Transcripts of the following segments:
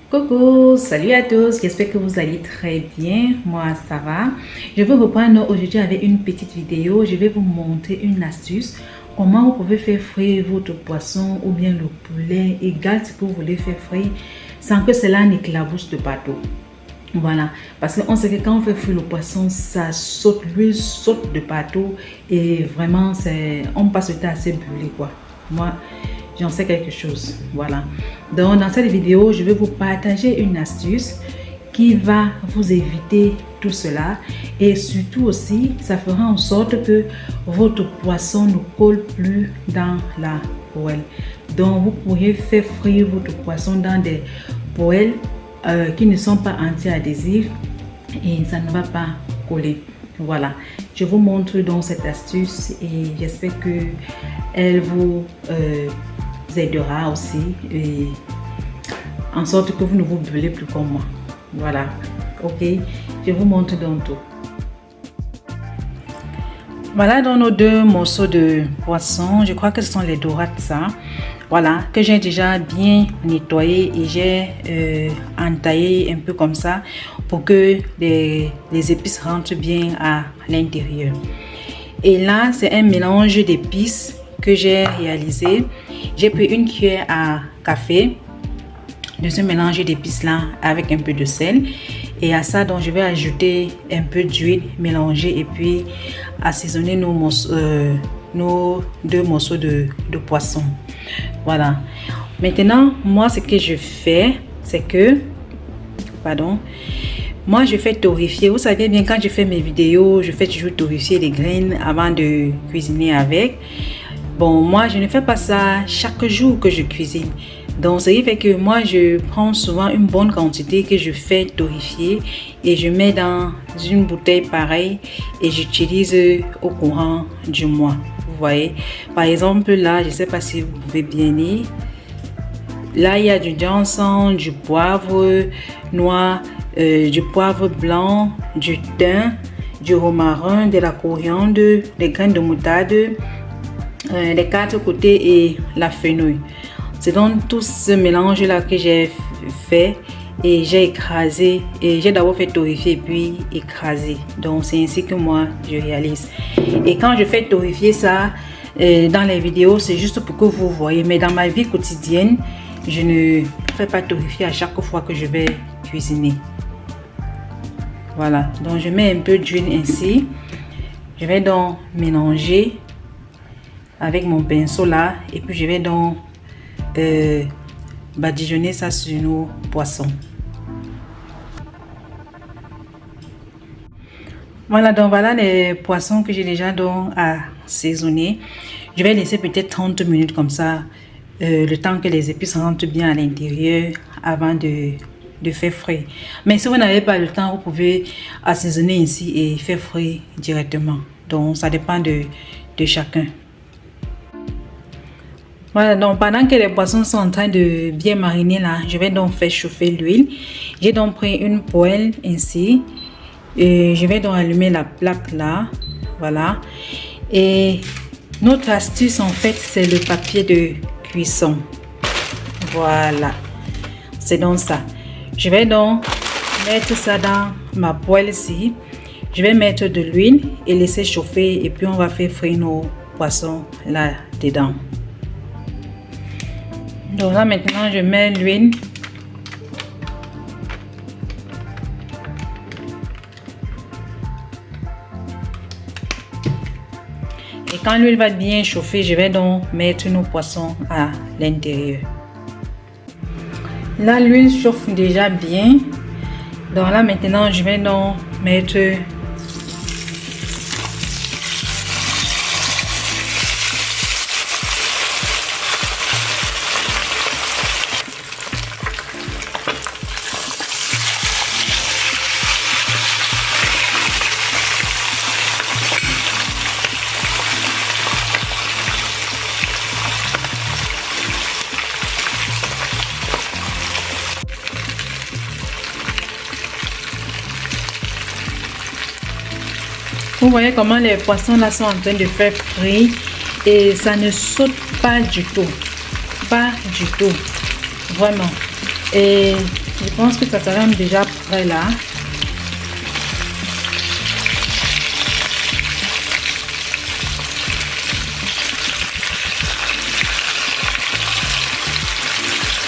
Coucou, salut à tous, j'espère que vous allez très bien, moi ça va. Je vais reprendre aujourd'hui avec une petite vidéo, je vais vous montrer une astuce, comment vous pouvez faire frire votre poisson ou bien le poulet, égal ce que vous voulez faire frire, sans que cela n'éclabousse de partout. Voilà, parce qu'on sait que quand on fait frire le poisson, ça saute, l'huile saute de partout et vraiment, on passe le temps assez brûlé quoi. Moi, j'en sais quelque chose. Voilà. Donc, dans cette vidéo, je vais vous partager une astuce qui va vous éviter tout cela et surtout aussi, ça fera en sorte que votre poisson ne colle plus dans la poêle. Donc, vous pourriez faire frire votre poisson dans des poêles qui ne sont pas anti-adhésifs et ça ne va pas coller. Voilà, je vous montre donc cette astuce et j'espère que elle vous aidera aussi et en sorte que vous ne vous brûlez plus comme moi. Voilà, ok, je vous montre donc tout. Voilà donc nos deux morceaux de poisson, je crois que ce sont les dorades ça. Voilà, que j'ai déjà bien nettoyé et j'ai entaillé un peu comme ça pour que les épices rentrent bien à l'intérieur. Et là, c'est un mélange d'épices que j'ai réalisé. J'ai pris une cuillère à café de ce mélange d'épices là avec un peu de sel. Et à ça, donc, je vais ajouter un peu d'huile mélangée et puis assaisonner nos deux morceaux de poisson. Voilà. Maintenant, moi, ce que je fais, c'est que, moi, je fais torréfier. Vous savez bien, quand je fais mes vidéos, je fais toujours torréfier les graines avant de cuisiner avec. Bon, moi, je ne fais pas ça chaque jour que je cuisine. Donc, ce qui fait que moi, je prends souvent une bonne quantité que je fais torréfier et je mets dans une bouteille pareille et j'utilise au courant du mois. Vous voyez, par exemple, là, je ne sais pas si vous pouvez bien lire. Là, il y a du ginseng, du poivre noir, du poivre blanc, du thym, du romarin, de la coriandre, des graines de moutarde, les 4 côtés et la fenouil. C'est donc tout ce mélange là que j'ai fait et j'ai écrasé et j'ai d'abord fait torréfier puis écraser. Donc c'est ainsi que moi je réalise. Et quand je fais torréfier ça dans les vidéos, c'est juste pour que vous voyez, mais dans ma vie quotidienne, je ne fais pas torréfier à chaque fois que je vais cuisiner. Voilà, donc je mets un peu d'huile ainsi. Je vais donc mélanger avec mon pinceau là et puis je vais donc badigeonner ça sur nos poissons. Voilà, donc voilà les poissons que j'ai déjà donc assaisonnés. Je vais laisser peut-être 30 minutes comme ça, le temps que les épices rentrent bien à l'intérieur avant de faire frire. Mais si vous n'avez pas le temps, vous pouvez assaisonner ici et faire frire directement. Donc ça dépend de chacun. Voilà, donc pendant que les poissons sont en train de bien mariner là, je vais donc faire chauffer l'huile. J'ai donc pris une poêle ainsi et je vais donc allumer la plaque là, voilà. Et notre astuce en fait, c'est le papier de cuisson. Voilà, c'est donc ça. Je vais donc mettre ça dans ma poêle ici. Je vais mettre de l'huile et laisser chauffer et puis on va faire frire nos poissons là dedans. Donc là maintenant je mets l'huile. Et quand l'huile va bien chauffer, je vais donc mettre nos poissons à l'intérieur. Là l'huile chauffe déjà bien. Donc là maintenant je vais donc mettre vous voyez comment les poissons là sont en train de faire frire et ça ne saute pas du tout. Pas du tout. Vraiment. Et Je pense que ça sera même déjà prêt là.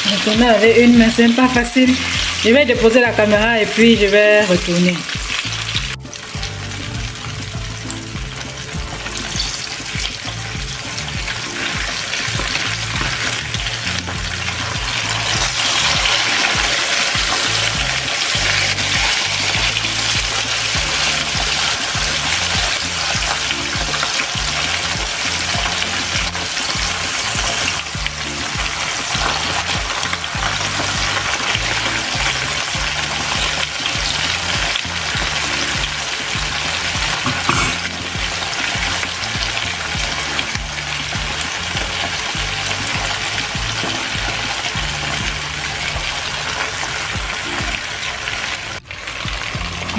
Je tourne avec une main, c'est même pas facile. Je vais déposer la caméra et puis je vais retourner.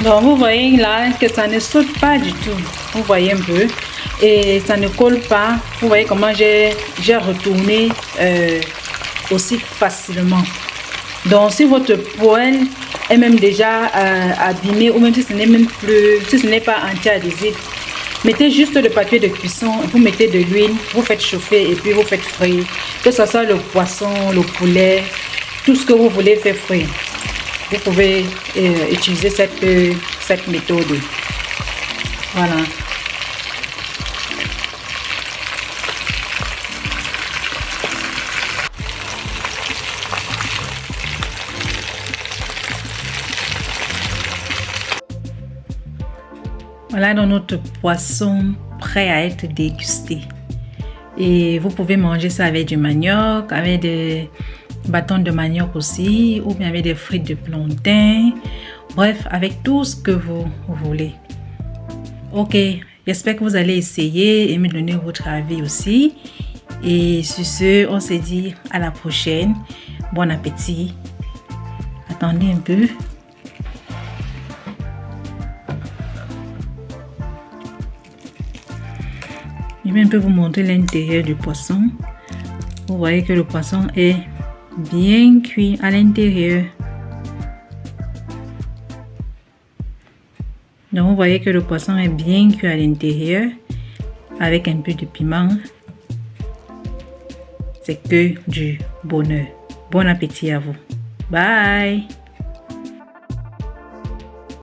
Donc vous voyez là que ça ne saute pas du tout, vous voyez un peu, et ça ne colle pas. Vous voyez comment j'ai retourné aussi facilement. Donc si votre poêle est même déjà abîmée, ou même si ce n'est même plus, si ce n'est pas anti-adhésif, mettez juste le papier de cuisson, vous mettez de l'huile, vous faites chauffer et puis vous faites frire, que ce soit le poisson, le poulet, tout ce que vous voulez faire frire. Vous pouvez utiliser cette méthode. Voilà. Voilà donc notre poisson prêt à être dégusté. Et vous pouvez manger ça avec du manioc, avec des bâtons de manioc aussi, ou bien avec des frites de plantain. Bref, avec tout ce que vous voulez. Ok, j'espère que vous allez essayer et me donner votre avis aussi. Et sur ce, on se dit à la prochaine. Bon appétit. Attendez un peu. Je vais un peu vous montrer l'intérieur du poisson. Vous voyez que le poisson est bien cuit à l'intérieur. Donc vous voyez que le poisson est bien cuit à l'intérieur avec un peu de piment. C'est que du bonheur. Bon appétit à vous. Bye.